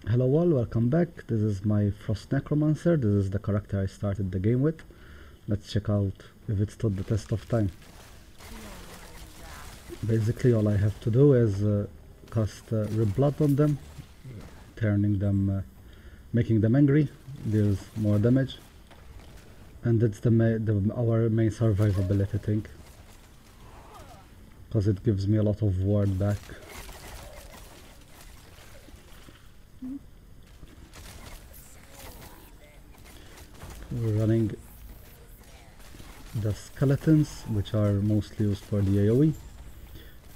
Hello all, welcome back. This is my Frost Necromancer. This is the character I started the game with. Let's check out if it stood the test of time. Basically all I have to do is cast Reblood on them, turning them, making them angry, deals more damage, and it's our main survivability thing, because it gives me a lot of ward back. We're running the skeletons, which are mostly used for the AoE,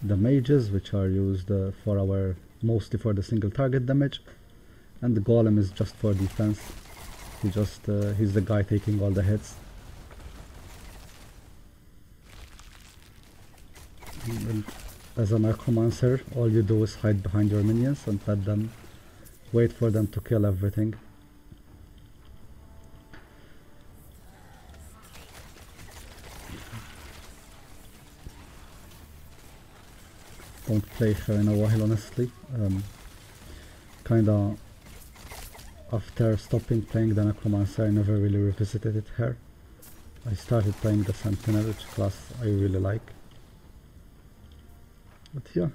the mages, which are used mostly for the single target damage, and the golem is just for defense. He's the guy taking all the hits. And as a necromancer, all you do is hide behind your minions and let them wait for them to kill everything. Don't play her in a while, honestly. Kinda after stopping playing the Necromancer, I never really revisited her. I started playing the Sentinel, which class I really like. But yeah,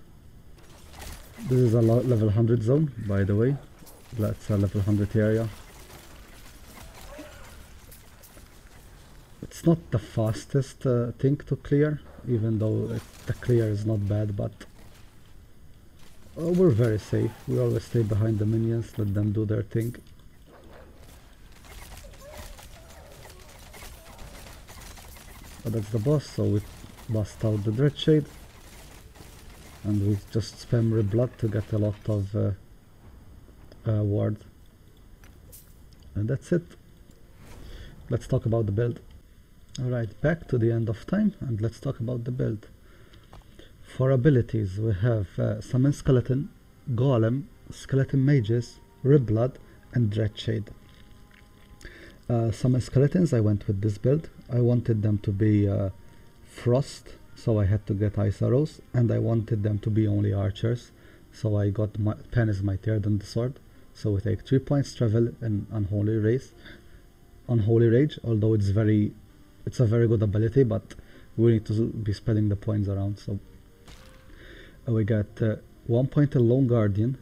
this is a level 100 zone, by the way. That's a level 100 area. It's not the fastest thing to clear, even though the clear is not bad, but we're very safe. We always stay behind the minions, let them do their thing. But that's the boss, so we bust out the Dreadshade, and we just spam Reblood to get a lot of ward. And that's it. Let's talk about the build. Alright, back to the end of time, and let's talk about the build. For abilities, we have Summon Skeleton, Golem, Skeleton Mages, Reblood, and Dreadshade. Summon Skeletons, I went with this build. I wanted them to be Frost, so I had to get Ice Arrows, and I wanted them to be only archers, so I got Pen is Mightier than the Sword. So we take 3 points travel in Unholy Rage, although it's a very good ability, but we need to be spreading the points around. So we got 1 point in Lone Guardian.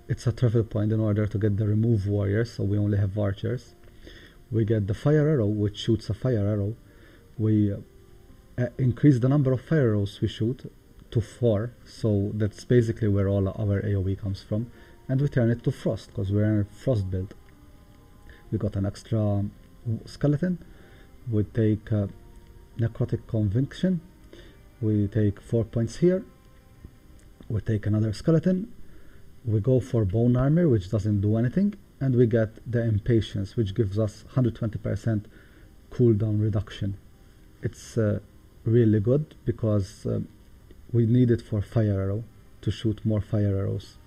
It's a travel point in order to get the Remove Warriors, so we only have archers. We get the Fire Arrow, which shoots a Fire Arrow. We increase the number of Fire Arrows we shoot to 4, so that's basically where all our AoE comes from. And we turn it to Frost, because we're in a Frost build. We got an extra skeleton. We take Necrotic Conviction. We take 4 points here. We take another skeleton. We go for Bone Armor, which doesn't do anything. And we get the Impatience, which gives us 120% cooldown reduction. It's really good, because we need it for Fire Arrow, to shoot more Fire Arrows.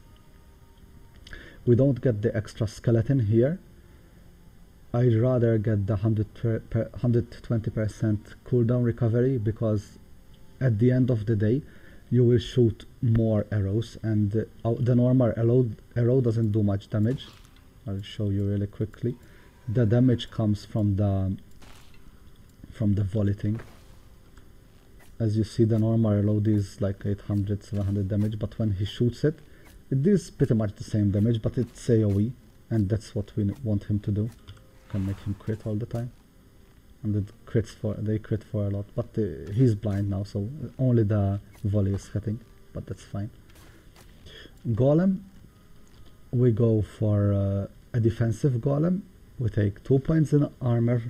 We don't get the extra skeleton here. I'd rather get the 120% cooldown recovery, because at the end of the day you will shoot more arrows, and the normal arrow doesn't do much damage. I'll show you really quickly. The damage comes from the volleying. As you see, the normal reload is like 800, 700 damage, but when he shoots it, it is pretty much the same damage, but it's AoE, and that's what we want him to do. Can make him crit all the time, and they crit for a lot, but he's blind now, so only the volley is hitting, but that's fine. Golem, we go for a defensive golem. We take 2 points in armor.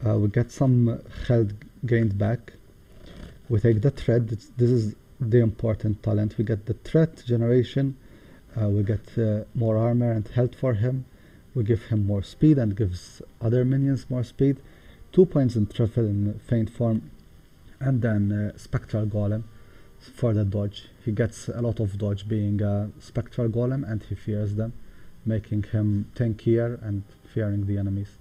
We get some health gained back. We take the thread. This is the important talent. We get the threat generation. We get more armor and health for him. We give him more speed and gives other minions more speed. 2 points in travel in faint form, and then Spectral Golem for the dodge. He gets a lot of dodge being a Spectral Golem, and he fears them, making him tankier and fearing the enemies.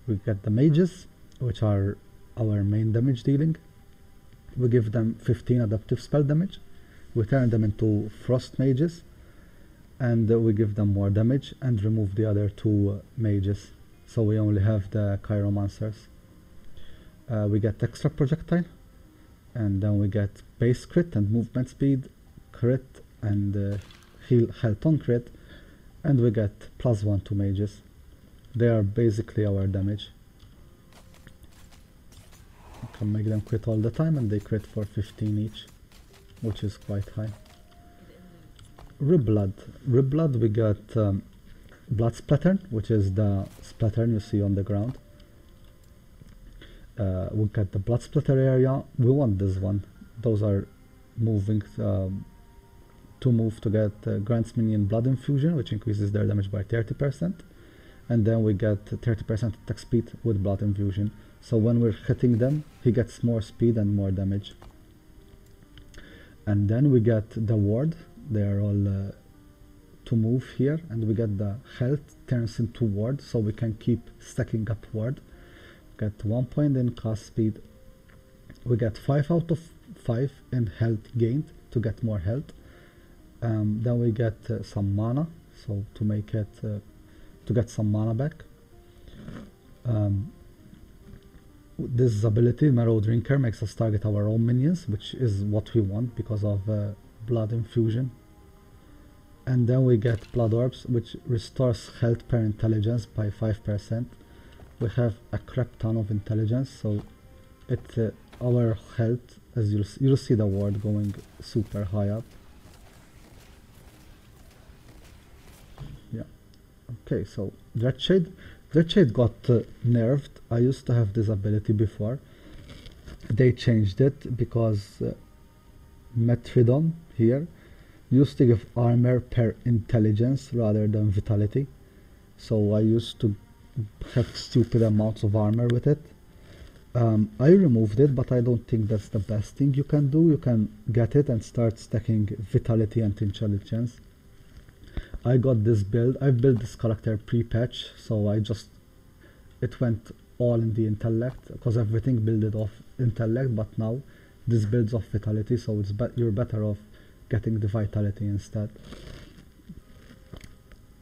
We get the mages, which are our main damage dealing. We give them 15 adaptive spell damage. We turn them into Frost Mages, and we give them more damage and remove the other two mages, so we only have the Chiromancers. We get extra projectile, and then we get base crit and movement speed, crit and heal health on crit, and we get +1 to mages. They are basically our damage. You can make them crit all the time, and they crit for 15 each, which is quite high. Ribblood. Ribblood, we got blood splatter, which is the splatter you see on the ground. We got the blood splatter area. We want this one. Those are moving to move to get grants minion blood infusion, which increases their damage by 30%, and then we get 30% attack speed with blood infusion. So when we're hitting them, he gets more speed and more damage. And then we get the ward. They are all to move here, and we get the health turns into ward, so we can keep stacking up ward. Get 1 point in cast speed. We get 5 out of 5 in health gained to get more health. Then we get some mana, so to make it to get some mana back. This ability, Marrow Drinker, makes us target our own minions, which is what we want because of blood infusion. And then we get Blood Orbs, which restores health per intelligence by 5%. We have a crap ton of intelligence, so it our health, as you'll see the ward going super high up. Yeah. Okay, so Dreadshade. Dreadshade got nerfed. I used to have this ability before. They changed it because Metridon here used to give armor per intelligence rather than vitality. So I used to have stupid amounts of armor with it. I removed it, but I don't think that's the best thing you can do. You can get it and start stacking vitality and intelligence. I got this build. I built this character pre-patch, so it went all in the intellect, because everything builded off intellect, but now this builds off vitality, so you're better off getting the vitality instead.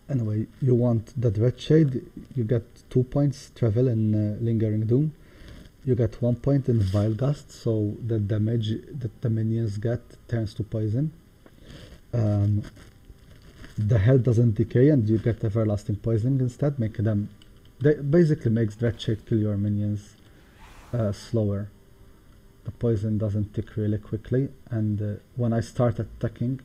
Anyway, you want the Dreadshade. You get 2 points travel in Lingering Doom. You get 1 point in Vile Gust, so the damage that the minions get turns to poison. The health doesn't decay, and you get everlasting poisoning instead, that basically makes Dreadshade kill your minions slower. The poison doesn't tick really quickly, and when I start attacking,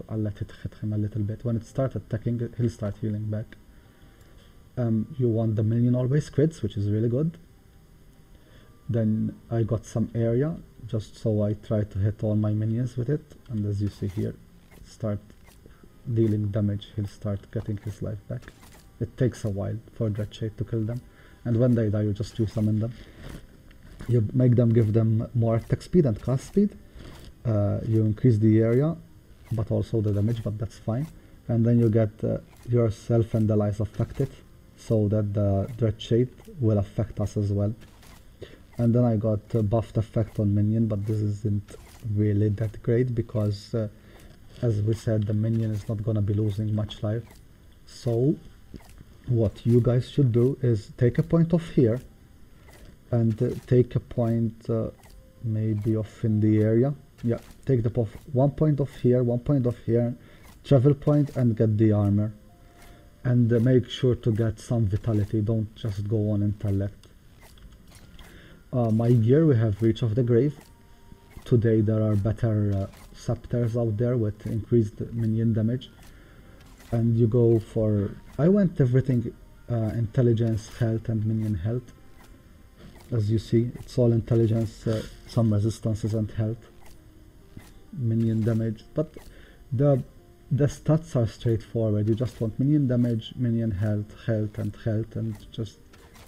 I'll let it hit him a little bit. When it starts attacking, he'll start healing back. You want the minion always crits, which is really good. Then I got some area, just so I try to hit all my minions with it, and as you see here, start dealing damage, he'll start getting his life back. It takes a while for Dreadshade to kill them, and when they die you just resummon them. You make them give them more attack speed and cast speed. You increase the area, but also the damage, but that's fine. And then you get yourself and allies affected, so that the Dreadshade will affect us as well. And then I got buffed effect on minion, but this isn't really that great because as we said, the minion is not gonna be losing much life. So what you guys should do is take a point off here and take a point maybe off in the area. Yeah, take the 1 point off here, 1 point off here, travel point, and get the armor. And make sure to get some vitality, don't just go on intellect. My gear, we have Reach of the Grave. Today there are better scepters out there with increased minion damage, and you go for, I went everything intelligence, health, and minion health. As you see, it's all intelligence, some resistances and health, minion damage, but the stats are straightforward. You just want minion damage, minion health, and just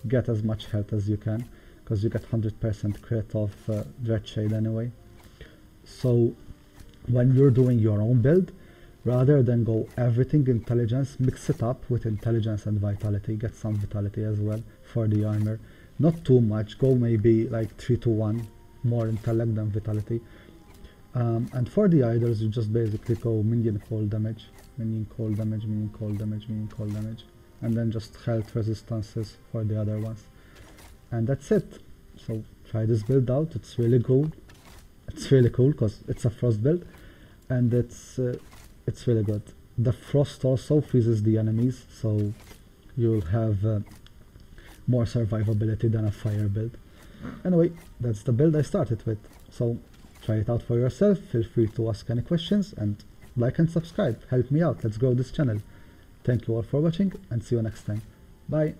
get as much health as you can, because you get 100% crit of Dreadshade anyway. So when you're doing your own build, rather than go everything intelligence, mix it up with intelligence and vitality. Get some vitality as well for the armor. Not too much, go maybe like 3-to-1, more intellect than vitality. And for the idols, you just basically go minion cold damage. Minion cold damage, minion cold damage, minion cold damage, and then just health resistances for the other ones. And that's it. So try this build out, it's really cool. It's really cool because it's a frost build, and it's really good. The frost also freezes the enemies, so you'll have more survivability than a fire build. Anyway, that's the build I started with, so try it out for yourself. Feel free to ask any questions, and like and subscribe, help me out, let's grow this channel. Thank you all for watching, and see you next time. Bye.